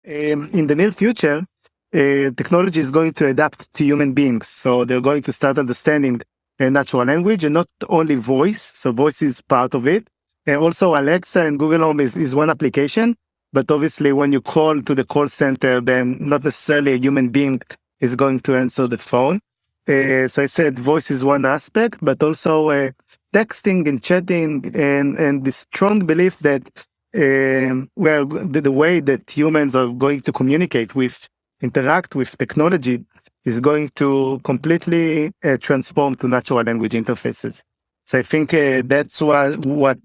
In the near future, technology is going to adapt to human beings. So they're going to start understanding natural language and not only voice. So voice is part of it. And also Alexa and Google Home is one application. But obviously, when you call to the call center, then not necessarily a human being is going to answer the phone. So I said voice is one aspect, but also texting and chatting and the strong belief that the way that humans are going to communicate interact with technology is going to completely transform to natural language interfaces. So I think that's what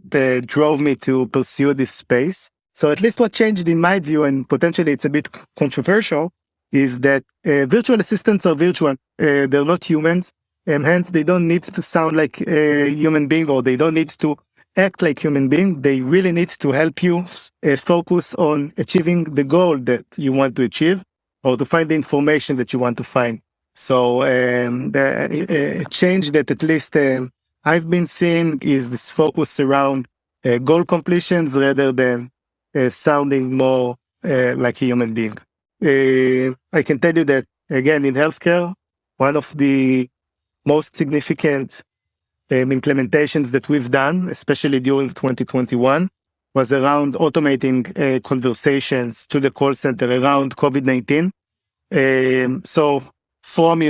drove me to pursue this space. So at least what changed in my view, and potentially it's a bit controversial, is that virtual assistants are virtual. They're not humans, and hence they don't need to sound like a human being, or they don't need to act like human being. They really need to help you focus on achieving the goal that you want to achieve, or to find the information that you want to find. So the change that at least I've been seeing is this focus around goal completions rather than sounding more like a human being. I can tell you that, again, in healthcare, one of the most significant implementations that we've done, especially during 2021, was around automating conversations to the call center around COVID-19. So from,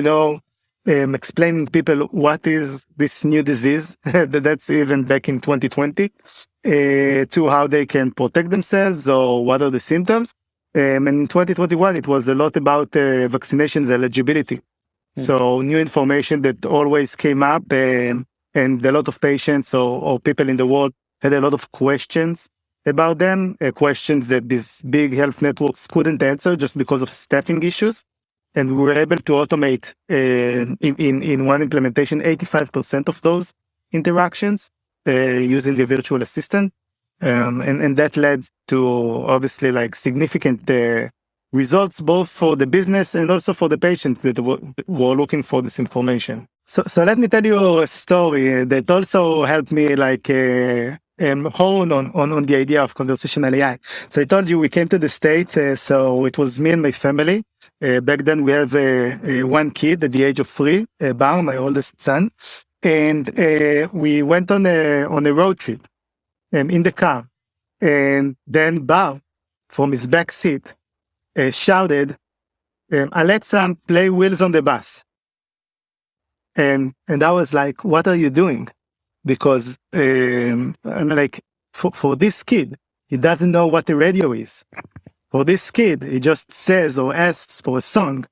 explaining people what is this new disease, that's even back in 2020, to how they can protect themselves or what are the symptoms. And in 2021, it was a lot about vaccinations eligibility. So new information that always came up, and a lot of patients or people in the world had a lot of questions about them, questions that these big health networks couldn't answer just because of staffing issues. And we were able to automate in one implementation 85% of those interactions using the virtual assistant. And that led to obviously significant results, both for the business and also for the patients that were looking for this information. So let me tell you a story that also helped me hone on the idea of conversational AI. So I told you we came to the States, so it was me and my family. Back then we have one kid at the age of 3, Bar, my oldest son, and we went on a road trip in the car, and then Bar, from his back seat, shouted, "Alexa, play Wheels on the Bus." And I was like, "What are you doing?" Because for this kid, he doesn't know what the radio is. For this kid, he just says or asks for a song,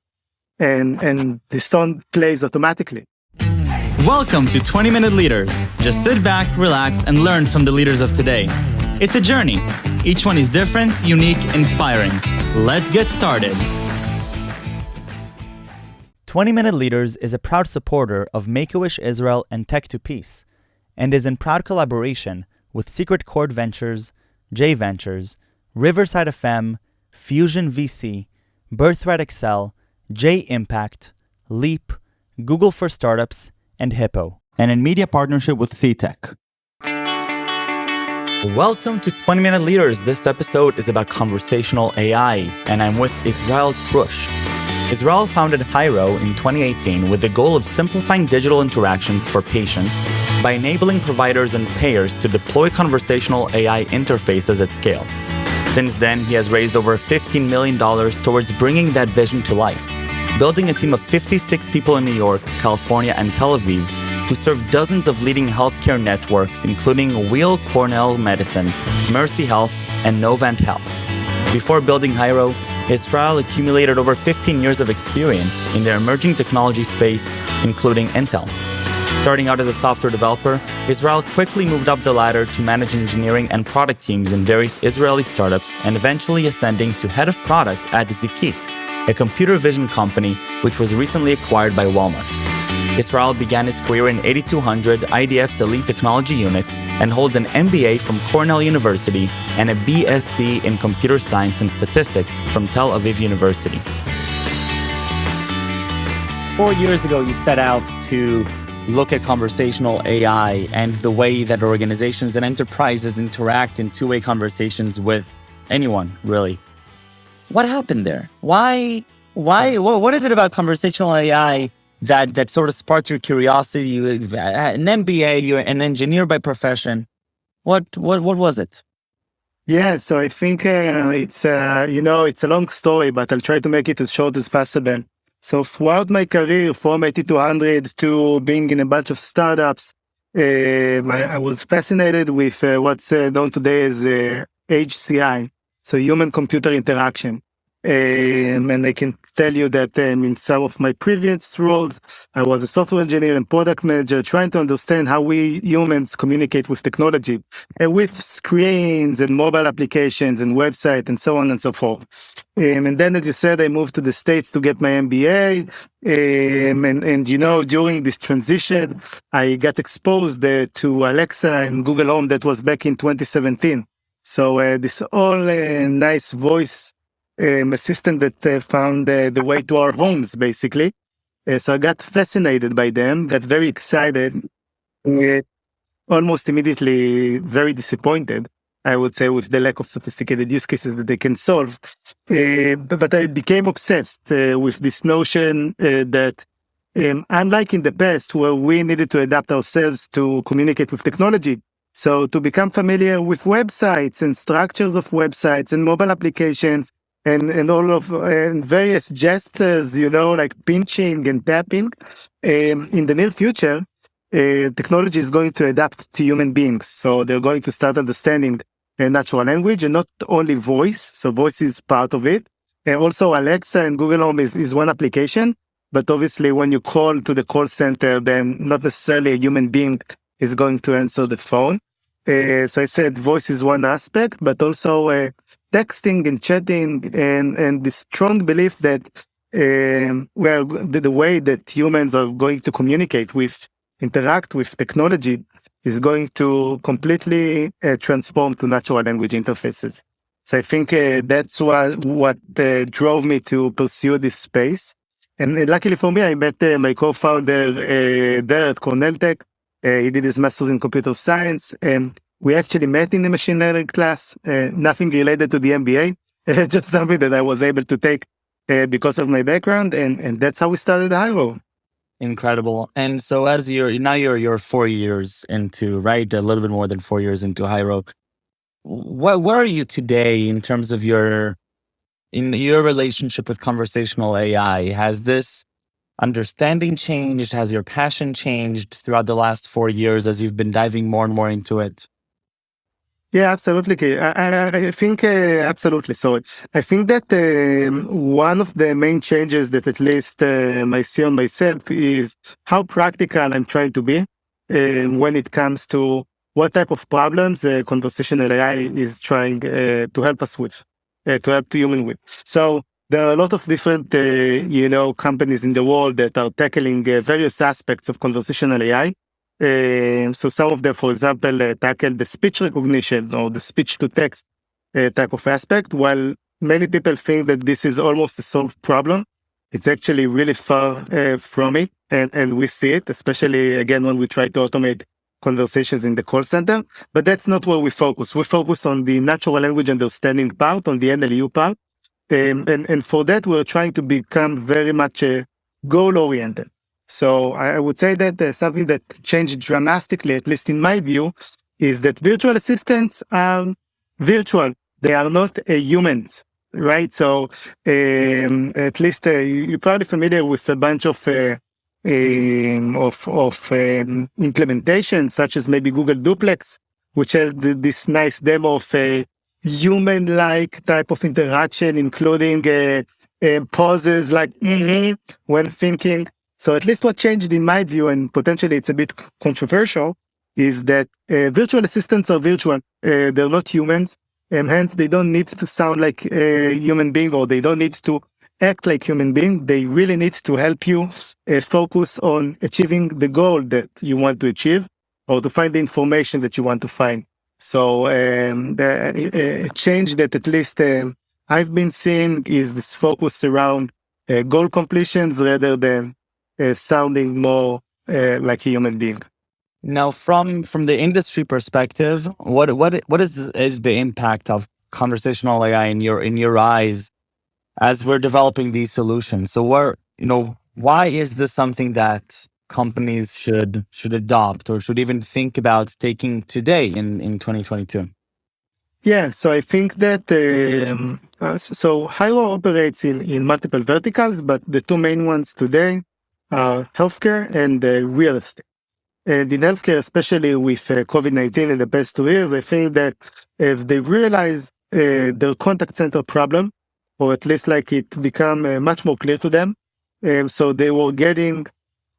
and the song plays automatically. Welcome to 20-Minute Leaders. Just sit back, relax, and learn from the leaders of today. It's a journey. Each one is different, unique, inspiring. Let's get started. 20-Minute Leaders is a proud supporter of Make-A-Wish Israel and Tech to Peace, and is in proud collaboration with Secret Chord Ventures, J Ventures, Riverside FM, Fusion VC, Birthright Excel, J Impact, Leap, Google for Startups, and Hippo, and in media partnership with CTech. Welcome to 20-Minute Leaders. This episode is about conversational AI, and I'm with Israel Krush. Israel founded Hyro in 2018 with the goal of simplifying digital interactions for patients by enabling providers and payers to deploy conversational AI interfaces at scale. Since then, he has raised over $15 million towards bringing that vision to life, building a team of 56 people in New York, California, and Tel Aviv, who serve dozens of leading healthcare networks, including Weill Cornell Medicine, Mercy Health, and Novant Health. Before building Hyro, Israel accumulated over 15 years of experience in the emerging technology space, including Intel. Starting out as a software developer, Israel quickly moved up the ladder to manage engineering and product teams in various Israeli startups, and eventually ascending to head of product at Zeekit, a computer vision company which was recently acquired by Walmart. Israel began his career in 8200, IDF's elite technology unit, and holds an MBA from Cornell University and a B.Sc in computer science and statistics from Tel Aviv University. 4 years ago, you set out to look at conversational AI and the way that organizations and enterprises interact in two-way conversations with anyone, really. What happened there? What is it about conversational AI that sort of sparked your curiosity? You an MBA, you're an engineer by profession. What was it? Yeah, so I think it's it's a long story, but I'll try to make it as short as possible. So throughout my career, from 8200 to being in a bunch of startups, I was fascinated with what's known today as HCI, so human-computer interaction. And I can tell you that in some of my previous roles, I was a software engineer and product manager, trying to understand how we humans communicate with technology, with screens and mobile applications and website and so on and so forth. And then, as you said, I moved to the States to get my MBA. During this transition, I got exposed to Alexa and Google Home. That was back in 2017. So this all nice voice assistant that found the way to our homes, basically. So I got fascinated by them, got very excited, almost immediately very disappointed, I would say, with the lack of sophisticated use cases that they can solve. But I became obsessed with this notion that unlike in the past, where we needed to adapt ourselves to communicate with technology, so to become familiar with websites and structures of websites and mobile applications, and all of various gestures, like pinching and tapping. In the near future, technology is going to adapt to human beings. So they're going to start understanding natural language and not only voice. So voice is part of it. Also, Alexa and Google Home is one application. But obviously, when you call to the call center, then not necessarily a human being is going to answer the phone. So I said voice is one aspect, but also texting and chatting and the strong belief that the way that humans are going to communicate interact with technology is going to completely transform to natural language interfaces. So I think that's what drove me to pursue this space. And luckily for me, I met my co-founder there at Cornell Tech. He did his master's in computer science, and we actually met in the machine learning class. Nothing related to the MBA, just something that I was able to take because of my background, and that's how we started Hyro. Incredible. And so as you're 4 years into, right, a little bit more than 4 years into Hyro, where are you today in terms of your relationship with conversational AI? Has this understanding changed? Has your passion changed throughout the last 4 years as you've been diving more and more into it? Yeah, absolutely. I think absolutely. So I think that one of the main changes that at least I see on myself is how practical I'm trying to be when it comes to what type of problems conversational AI is trying to help us with, to help the human with. So there are a lot of different, companies in the world that are tackling various aspects of conversational AI. So some of them, for example, tackle the speech recognition or the speech to text type of aspect, while many people think that this is almost a solved problem. It's actually really far from it. And we see it, especially again, when we try to automate conversations in the call center, but that's not where we focus. We focus on the natural language understanding part, on the NLU part. And for that, we're trying to become very much goal-oriented. So I would say that something that changed dramatically, at least in my view, is that virtual assistants are virtual. They are not humans, right? So at least you're probably familiar with a bunch of implementations, such as maybe Google Duplex, which has this nice demo of a human-like type of interaction, including pauses like when thinking. So at least what changed in my view, and potentially it's a bit controversial, is that virtual assistants are virtual. They're not humans, and hence they don't need to sound like a human being, or they don't need to act like human being. They really need to help you focus on achieving the goal that you want to achieve, or to find the information that you want to find. So the change that at least I've been seeing is this focus around goal completions rather than sounding more like a human being. Now, from the industry perspective, what is the impact of conversational AI in your eyes as we're developing these solutions. So why is this something that companies should adopt or should even think about taking today in 2022? Yeah, so I think that so Hyro operates in multiple verticals, but the two main ones today are healthcare and real estate. And in healthcare, especially with COVID-19 in the past 2 years, I think that if they realize their contact center problem, or at least like it become much more clear to them, so they were getting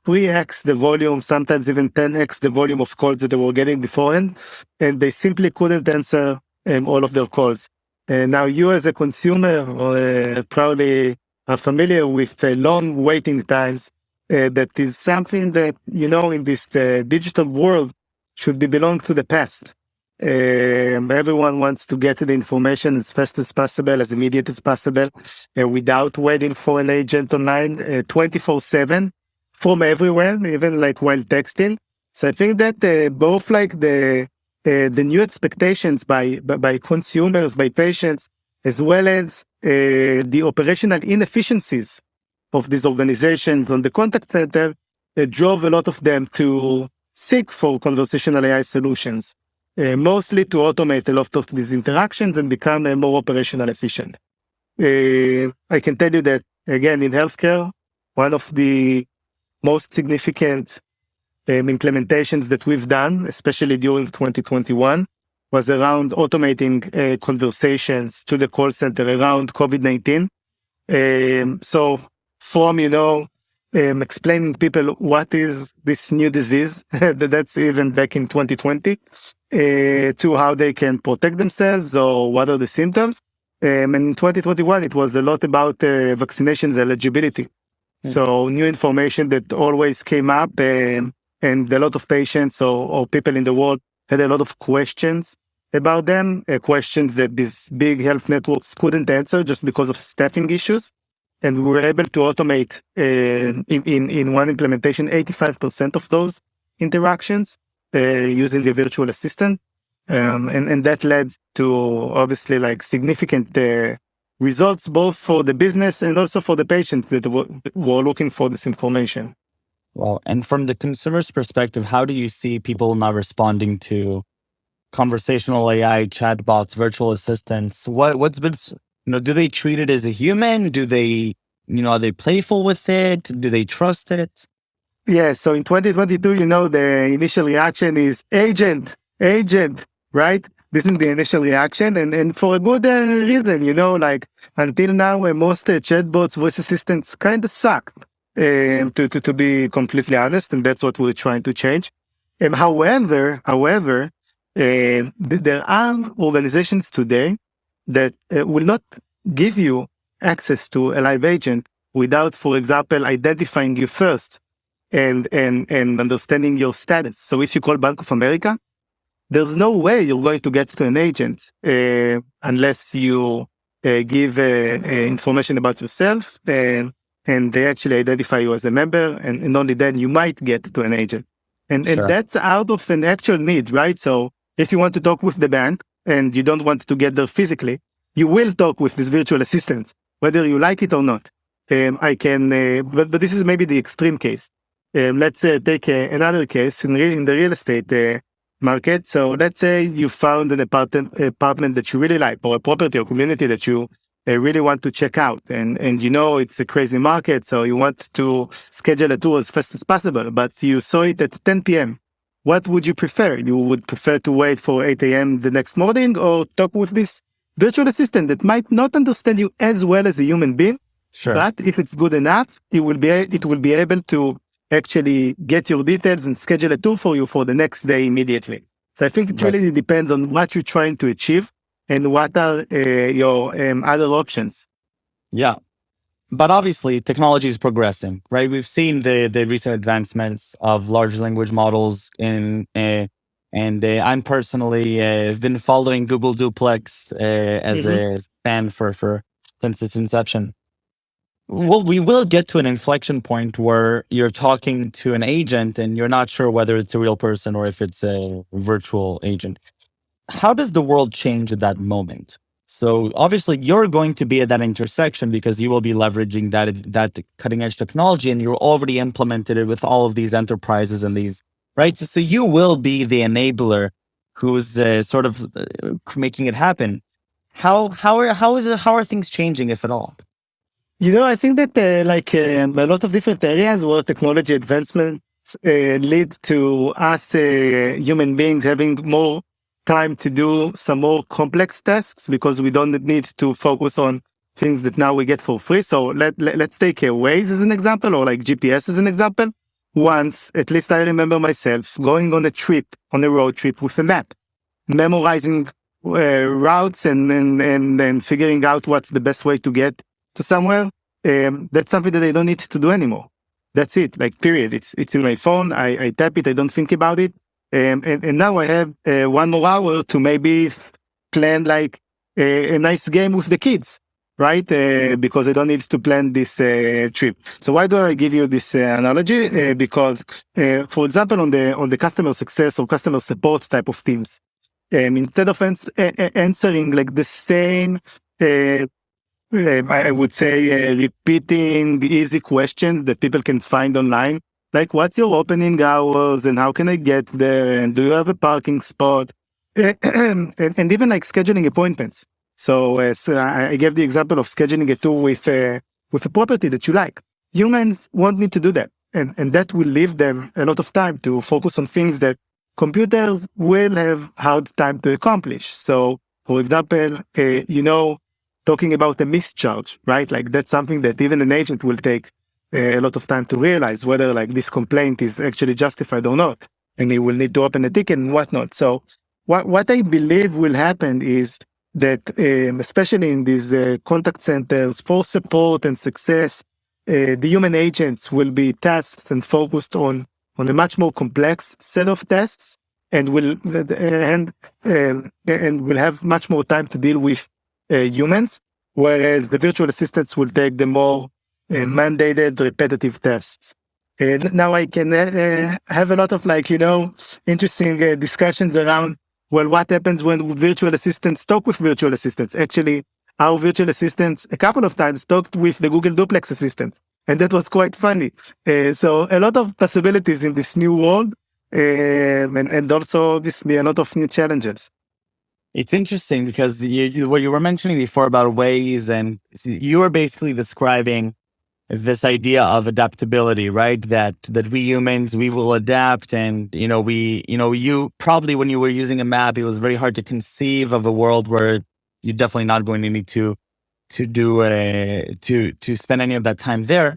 3x the volume, sometimes even 10x the volume of calls that they were getting beforehand, and they simply couldn't answer all of their calls. Now, you as a consumer probably are familiar with long waiting times. That is something that, in this digital world should be belong to the past. Everyone wants to get the information as fast as possible, as immediate as possible, without waiting for an agent online 24/7 from everywhere, even like while texting. So I think that both like the new expectations by consumers, by patients, as well as the operational inefficiencies of these organizations on the contact center, drove a lot of them to seek for conversational AI solutions, mostly to automate a lot of these interactions and become more operational efficient. I can tell you that, again, in healthcare, one of the most significant implementations that we've done, especially during 2021, was around automating conversations to the call center around COVID-19. So from, explaining people what is this new disease, that's even back in 2020, to how they can protect themselves or what are the symptoms. And in 2021, it was a lot about vaccinations eligibility. So new information that always came up, and a lot of patients or people in the world had a lot of questions about them, questions that these big health networks couldn't answer just because of staffing issues. And we were able to automate in one implementation 85% of those interactions using the virtual assistant. And that led to obviously like significant results, both for the business and also for the patients that were looking for this information. Well, and from the consumer's perspective, how do you see people now responding to conversational AI, chatbots, virtual assistants? What's been, do they treat it as a human? Do they, are they playful with it? Do they trust it? Yeah, so in 2022, the initial reaction is agent, right? This is the initial reaction, and for a good reason, like until now, most chatbots, voice assistants kind of sucked, to be completely honest, and that's what we're trying to change. However, there are organizations today that will not give you access to a live agent without, for example, identifying you first and understanding your status. So if you call Bank of America, there's no way you're going to get to an agent unless you give information about yourself and they actually identify you as a member, and only then you might get to an agent. And that's out of an actual need, right? So if you want to talk with the bank and you don't want to get there physically, you will talk with this virtual assistant, whether you like it or not. But this is maybe the extreme case. Let's take another case in the real estate market. So let's say you found an apartment that you really like, or a property or community that you really want to check out. And it's a crazy market, so you want to schedule a tour as fast as possible, but you saw it at 10 p.m. What would you prefer? You would prefer to wait for 8 a.m. the next morning, or talk with this virtual assistant that might not understand you as well as a human being? Sure. But if it's good enough, it will be able to actually get your details and schedule a tour for you for the next day immediately. So I think it really depends on what you're trying to achieve and what are your other options. Yeah. But obviously, technology is progressing, right? We've seen the recent advancements of large language models and I'm personally been following Google Duplex as a fan for since its inception. Well, we will get to an inflection point where you're talking to an agent and you're not sure whether it's a real person or if it's a virtual agent. How does the world change at that moment? So obviously you're going to be at that intersection because you will be leveraging that cutting edge technology, and you're already implemented it with all of these enterprises and these, right? So you will be the enabler who's sort of making it happen. How are things changing, if at all? I think that a lot of different areas where technology advancements lead to us human beings having more time to do some more complex tasks because we don't need to focus on things that now we get for free. So let's take Waze as an example, or like GPS as an example. Once, at least I remember myself going on a road trip with a map, memorizing routes and figuring out what's the best way to get to somewhere. That's something that I don't need to do anymore. That's it, like period. It's in my phone. I tap it. I don't think about it. And now I have 1 more hour to maybe plan like a nice game with the kids, right? Because I don't need to plan this trip. So why do I give you this analogy? Because, for example, on the customer success or customer support type of teams, instead of answering like the same, I would say, repeating easy questions that people can find online, like what's your opening hours and how can I get there and do you have a parking spot, and even like scheduling appointments. So I gave the example of scheduling a tour with a property that you like. Humans won't need to do that, and that will leave them a lot of time to focus on things that computers will have hard time to accomplish. So, for example, talking about a mischarge, right? Like that's something that even an agent will take a lot of time to realize whether like this complaint is actually justified or not. And he will need to open a ticket and whatnot. So what I believe will happen is that, especially in these contact centers for support and success, the human agents will be tasked and focused on a much more complex set of tasks, and will have much more time to deal with humans, whereas the virtual assistants will take the more mandated repetitive tasks. Now I can have a lot of interesting discussions around, well, what happens when virtual assistants talk with virtual assistants? Actually, our virtual assistants a couple of times talked with the Google Duplex assistants, and that was quite funny. So a lot of possibilities in this new world, and also obviously a lot of new challenges. It's interesting because what you were mentioning before about Waze, and you were basically describing this idea of adaptability, right? That we humans, we will adapt, and you probably, when you were using a map, it was very hard to conceive of a world where you're definitely not going to need to spend any of that time there.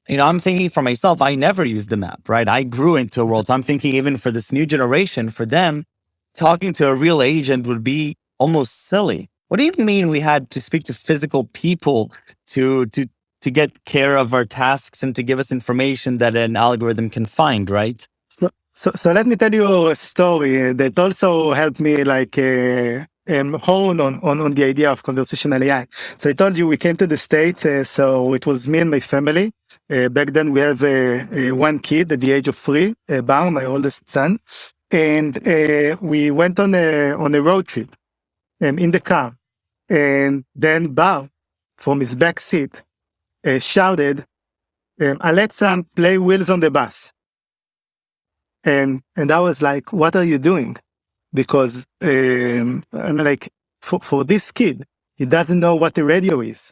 I'm thinking for myself, I never used the map, right? I grew into a world. So I'm thinking even for this new generation, for them, talking to a real agent would be almost silly. What do you mean we had to speak to physical people to get care of our tasks and to give us information that an algorithm can find, right? So let me tell you a story that also helped me hone on the idea of conversational AI. So I told you we came to the States, so it was me and my family. Back then we have one kid at the age of 3, Bar, my oldest son. And we went on a road trip in the car. And then Bar, from his back seat, shouted, Alexa, play Wheels on the Bus. And I was like, what are you doing? Because I'm like, for this kid, he doesn't know what the radio is.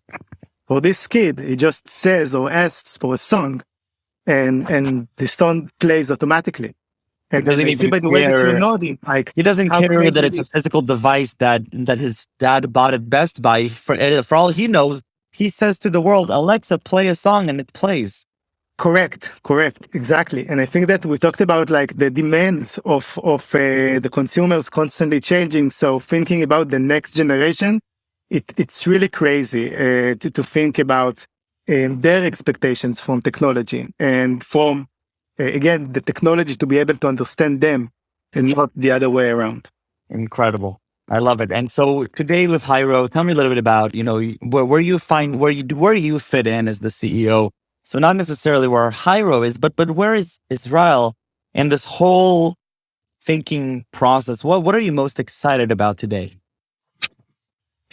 For this kid, he just says or asks for a song, and the song plays automatically. And doesn't even by the way that you're nodding, like he doesn't care that it's a physical device that his dad bought at Best Buy. For all he knows, he says to the world, Alexa, play a song, and it plays. Correct, exactly. And I think that we talked about like the demands of the consumers constantly changing. So thinking about the next generation, it's really crazy to think about their expectations from technology and from again, the technology to be able to understand them and not the other way around. Incredible. I love it. And so today with Hyro, tell me a little bit about, where you fit in as the CEO. So not necessarily where Hyro is, but where is Israel in this whole thinking process? What are you most excited about today?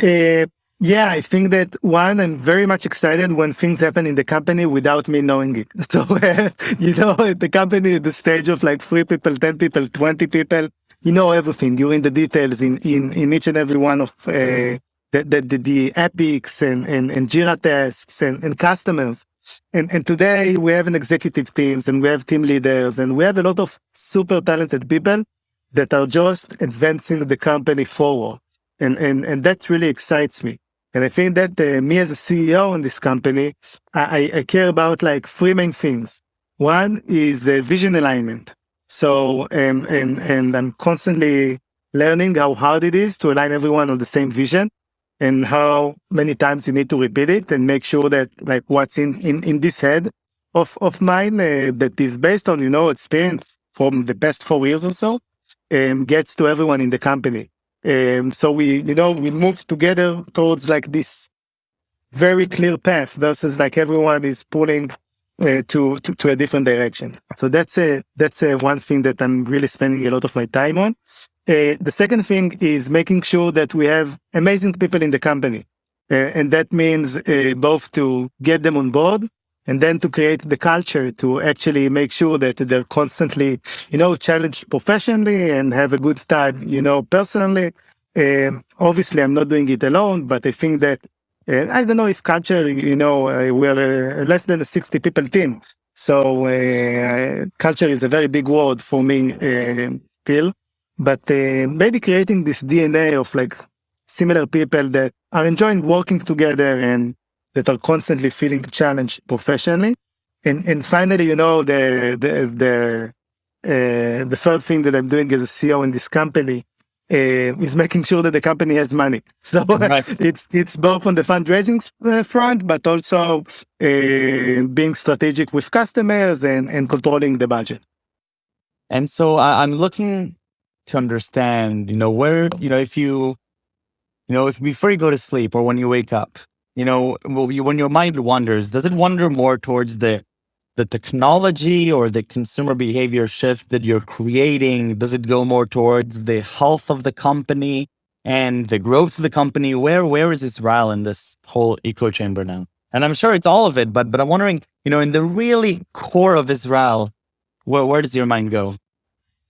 Uh, yeah, I think that one, I'm very much excited when things happen in the company without me knowing it. So, the company at the stage of like 3 people, 10 people, 20 people, you know everything. You're in the details in each and every one of the epics and Jira tasks and customers. And today we have an executive teams and we have team leaders and we have a lot of super talented people that are just advancing the company forward. And that really excites me. And I think that me as a CEO in this company, I care about like 3 main things. One is vision alignment. So, and I'm constantly learning how hard it is to align everyone on the same vision and how many times you need to repeat it and make sure that like what's in this head of mine that is based on, experience from the past 4 years or so, gets to everyone in the company. So we move together towards like this very clear path versus like everyone is pulling to a different direction. So that's one thing that I'm really spending a lot of my time on. The second thing is making sure that we have amazing people in the company. And that means both to get them on board and then to create the culture to actually make sure that they're constantly, challenged professionally and have a good time, personally. Obviously, I'm not doing it alone, but I think that, I don't know if culture, we're less than a 60 people team. So culture is a very big word for me still. But maybe creating this DNA of like similar people that are enjoying working together and that are constantly feeling challenged professionally. And finally, the third thing that I'm doing as a CEO in this company is making sure that the company has money. So Right. it's both on the fundraising front, but also being strategic with customers and controlling the budget. And so I'm looking to understand, where, if before you go to sleep or when you wake up, when your mind wanders, does it wander more towards the technology or the consumer behavior shift that you're creating? Does it go more towards the health of the company and the growth of the company? Where is Israel in this whole echo chamber now? And I'm sure it's all of it, but I'm wondering, in the really core of Israel, where does your mind go?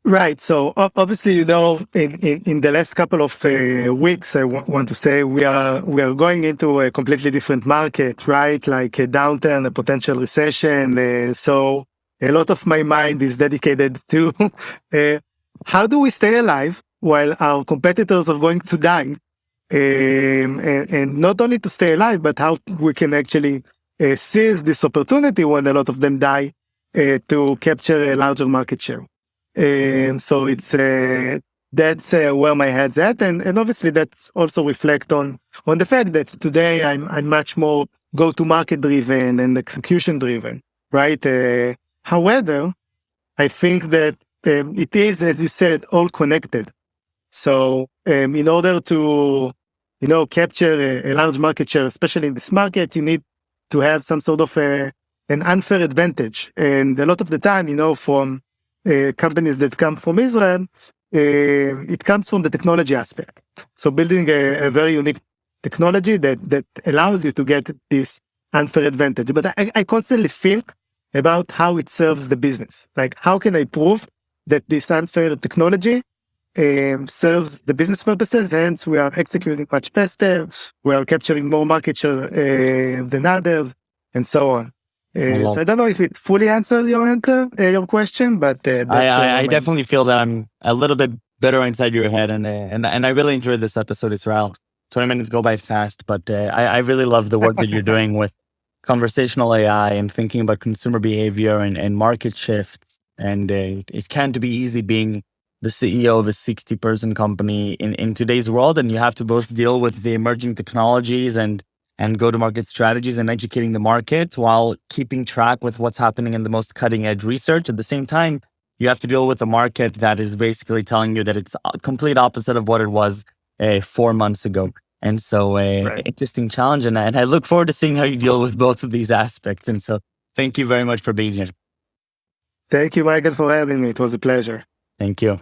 Right. So obviously, in the last couple of weeks, I want to say we are going into a completely different market, right? Like a downturn, a potential recession. So a lot of my mind is dedicated to how do we stay alive while our competitors are going to die, and not only to stay alive, but how we can actually seize this opportunity when a lot of them die to capture a larger market share. So it's that's where my head's at, and obviously that's also reflect on the fact that today I'm much more go-to-market driven and execution driven, right? However, I think that it is, as you said, all connected. So in order to capture a large market share, especially in this market, you need to have some sort of an unfair advantage, and a lot of the time, from companies that come from Israel, it comes from the technology aspect. So building a very unique technology that allows you to get this unfair advantage. But I constantly think about how it serves the business. Like, how can I prove that this unfair technology serves the business purposes? Hence, we are executing much faster. We are capturing more market share than others, and so on. So I don't know if it fully answers your question, but that's I definitely feel that I'm a little bit better inside your head, and I really enjoyed this episode, Israel. 20 minutes go by fast, but I really love the work that you're doing with conversational AI and thinking about consumer behavior and market shifts. And it can't be easy being the CEO of a 60-person company in today's world, and you have to both deal with the emerging technologies and go-to-market strategies and educating the market while keeping track with what's happening in the most cutting-edge research. At the same time, you have to deal with a market that is basically telling you that it's a complete opposite of what it was 4 months ago. And so Right. interesting challenge. And I look forward to seeing how you deal with both of these aspects. And so thank you very much for being here. Thank you, Michael, for having me. It was a pleasure. Thank you.